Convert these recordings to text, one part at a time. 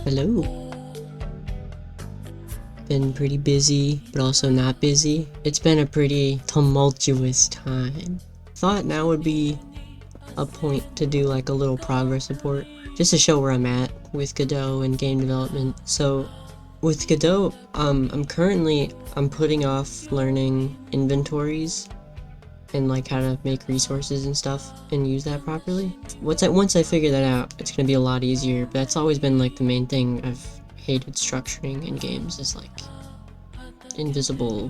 Hello. Been pretty busy, but also not busy. It's been a pretty tumultuous time. Thought now would be a point to do like a little progress report, just to show where I'm at with Godot and game development. So with Godot, I'm putting off learning inventories and like how to make resources and stuff and use that properly. Once I figure that out, it's gonna be a lot easier. But that's always been like the main thing I've hated structuring in games, is like invisible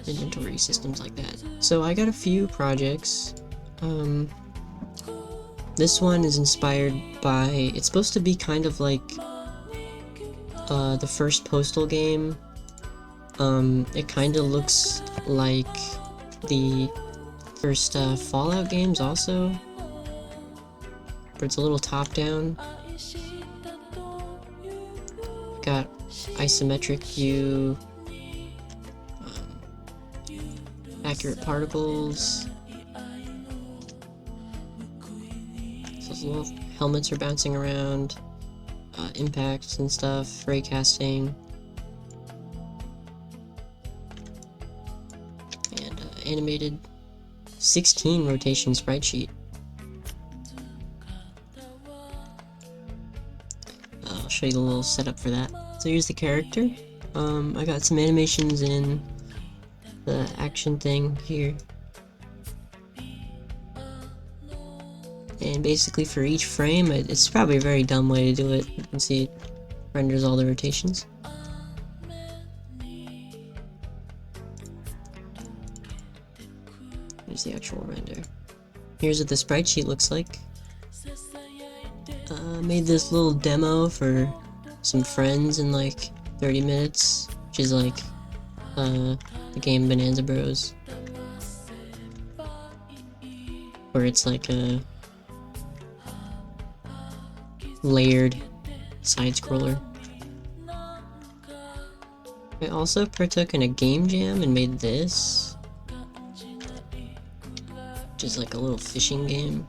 inventory systems like that. So I got a few projects. This one is inspired by, it's supposed to be kind of like the first Postal game. It kind of looks like the first Fallout games also, but it's a little top-down. Got isometric view, accurate particles. So those little helmets are bouncing around, impacts and stuff, raycasting, and animated 16 rotation sprite sheet. I'll show you the little setup for that. So here's the character. I got some animations in the action thing here. And basically for each frame, it's probably a very dumb way to do it. You can see it renders all the rotations. Here's the actual render. Here's what the sprite sheet looks like. Made this little demo for some friends in like 30 minutes, which is like the game Bonanza Bros, where it's like a layered side scroller. I also partook in a game jam and made this, which is like a little fishing game.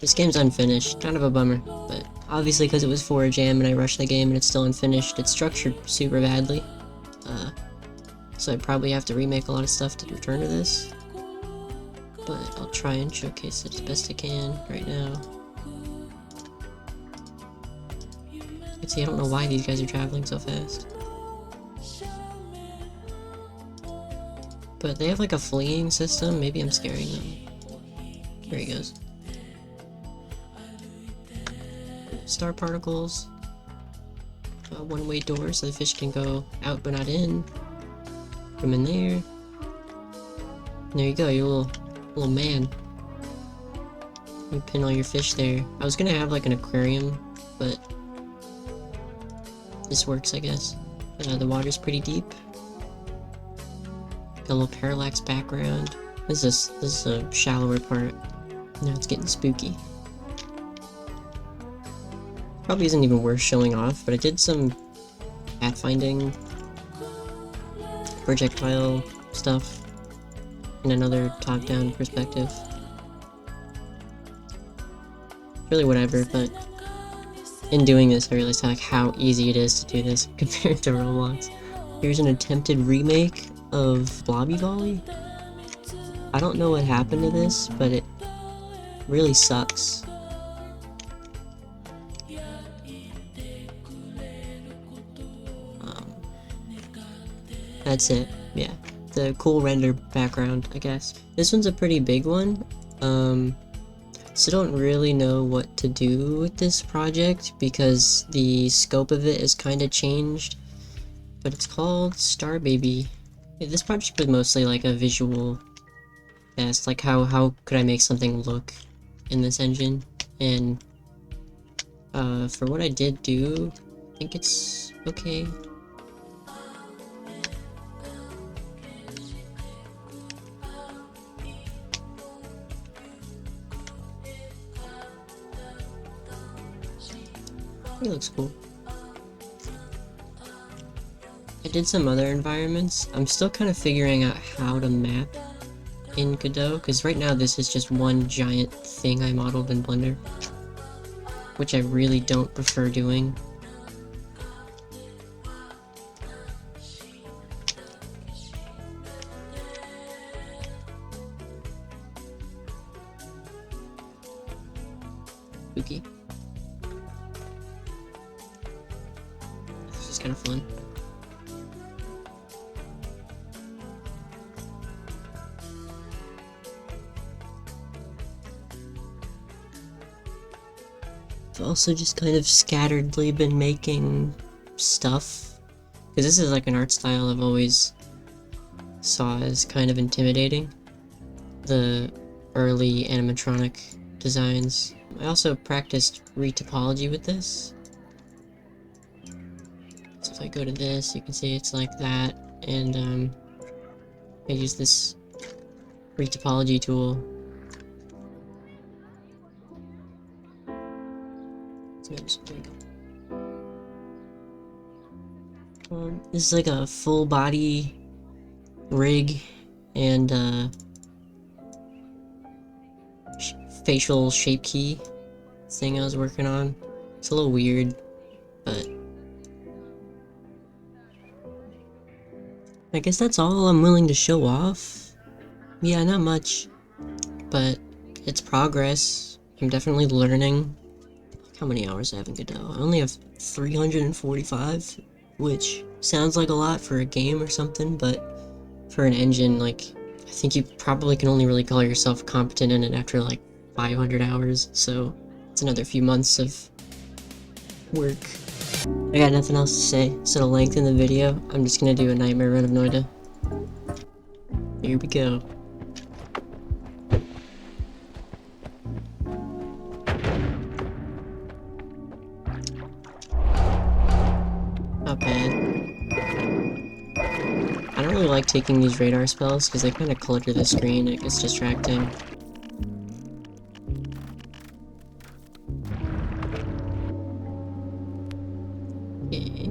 This game's unfinished, kind of a bummer, but obviously because it was for a jam and I rushed the game and it's still unfinished, it's structured super badly. So I probably have to remake a lot of stuff to return to this, but I'll try and showcase it as best I can right now. See, I don't know why these guys are traveling so fast. But they have like a fleeing system, maybe I'm scaring them. There he goes. Star particles. One-way door so the fish can go out but not in. From in there. And there you go, your little man. You pin all your fish there. I was gonna have like an aquarium, but this works, I guess. The water's pretty deep. Got a little parallax background. This is a shallower part. Now it's getting spooky. Probably isn't even worth showing off, but I did some pathfinding, projectile stuff in another top-down perspective. Really whatever, but in doing this I realized like how easy it is to do this compared to Roblox. Here's an attempted remake of Blobby Volley. I don't know what happened to this, but it really sucks. That's it, yeah. The cool render background, I guess. This one's a pretty big one. So don't really know what to do with this project because the scope of it is kind of changed. but it's called Star Baby. Yeah, this project was mostly like a visual test, like how could I make something look in this engine, and for what I did do, I think it's okay. It looks cool. I did some other environments. I'm still kind of figuring out how to map in Godot, because right now this is just one giant thing I modeled in Blender, which I really don't prefer doing. Spooky. This is kind of fun. I've also just kind of scatteredly been making stuff, because this is like an art style I've always saw as kind of intimidating, the early animatronic designs. I also practiced retopology with this. So if I go to this, you can see it's like that, and I use this retopology tool. This is like a full body rig and facial shape key thing I was working on. It's a little weird, but I guess that's all I'm willing to show off. Yeah, not much, but it's progress. I'm definitely learning. How many hours I have in Godot? I only have 345, which sounds like a lot for a game or something, but for an engine, like, I think you probably can only really call yourself competent in it after like 500 hours, so it's another few months of work. I got nothing else to say, so to lengthen the video, I'm just gonna do a nightmare run of Noita. Here we go. Not bad. I don't really like taking these radar spells because they kind of clutter the screen. It gets distracting. Okay.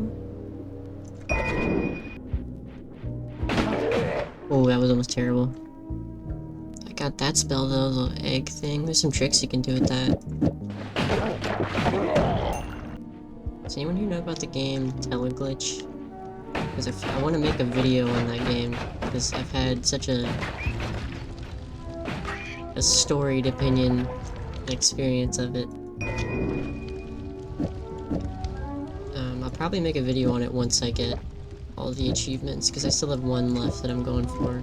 Oh, that was almost terrible. I got that spell though, the little egg thing. There's some tricks you can do with that. Does anyone here know about the game Teleglitch? Because I want to make a video on that game, because I've had such a storied opinion experience of it. I'll probably make a video on it once I get all the achievements, because I still have one left that I'm going for.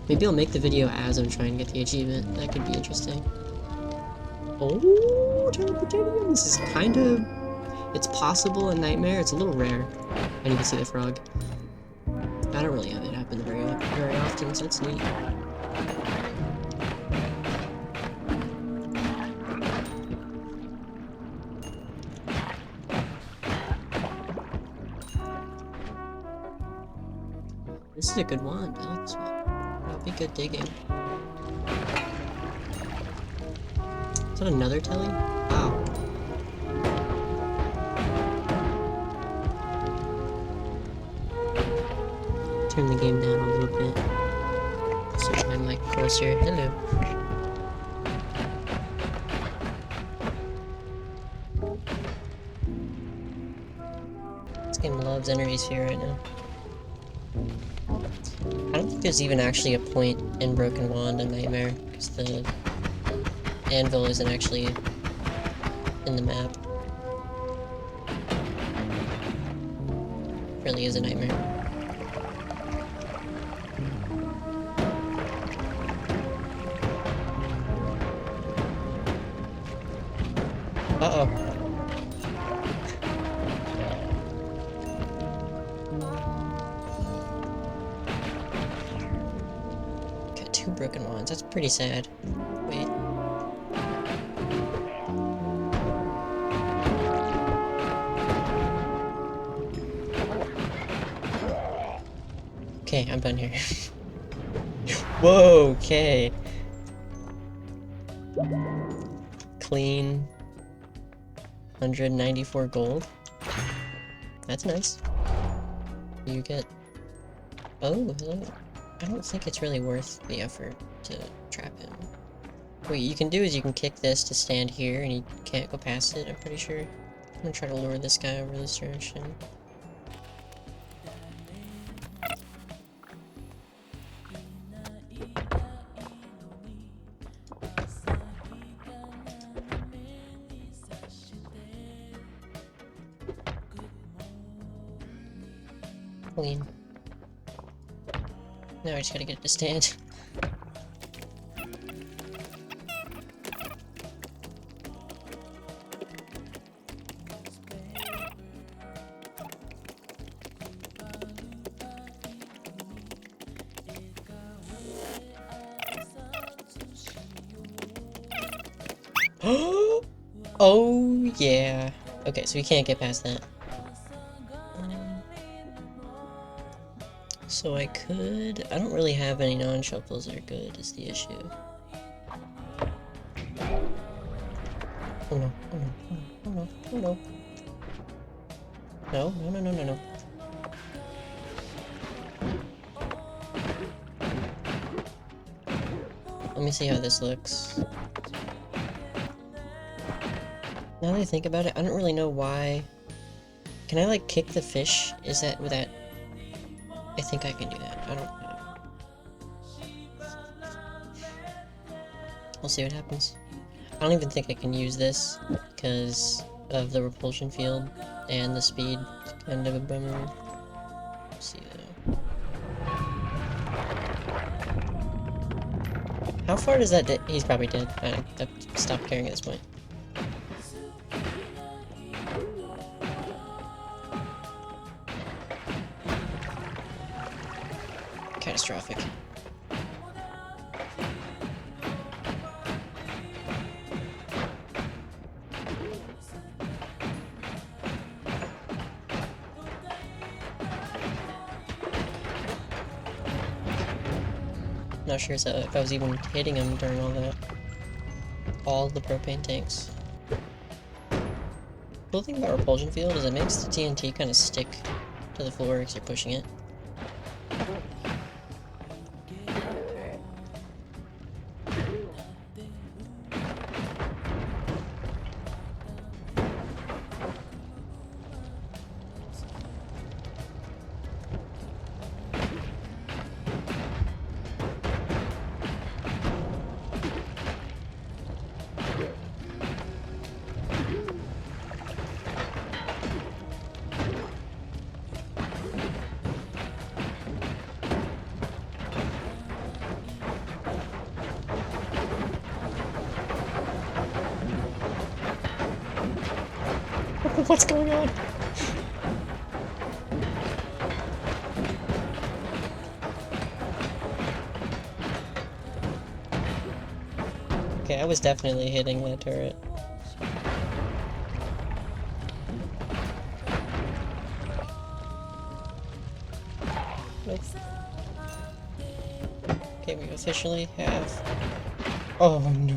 Maybe I'll make the video as I'm trying to get the achievement. That could be interesting. Oh, Terrapaginium! This is kind of... It's possible in Nightmare. It's a little rare. I need to see the frog. I don't really have it happen very often, so it's neat. This is a good wand. I like this one. That'll be good digging. Is that another telly? Wow. Turn the game down a little bit. Switch my mic closer. Hello. This game loves Energysphere right now. I don't think there's even actually a point in Broken Wand and Nightmare, because the anvil isn't actually in the map. It really is a nightmare. Uh-oh. broken wands. That's pretty sad. Wait. Okay, I'm done here. Whoa, okay. Clean. 194 gold. That's nice. You get... Oh, hello. I don't think it's really worth the effort to trap him. What you can do is you can kick this to stand here and he can't go past it, I'm pretty sure. I'm gonna try to lure this guy over this direction. Clean. Now I just gotta get it to stand. Oh yeah. Okay, so we can't get past that. So I could... I don't really have any non-shuffles that are good, is the issue. Oh no, oh no, oh no, oh no, oh no. No, no, no, no, no, no. Let me see how this looks. Now that I think about it, I don't really know why... Can I, like, kick the fish? Is that... Would that... I think I can do that. I don't know. We'll see what happens. I don't even think I can use this because of the repulsion field and the speed. It's kind of a bummer. We'll see though. How far does that he's probably dead. I've stopped caring at this point. Catastrophic. Not sure if I was even hitting him during all that. All the propane tanks. Cool thing about repulsion field is it makes the TNT kind of stick to the floor because you're pushing it. What's going on? Okay, I was definitely hitting that turret. Nope. Okay, we officially have... Oh no.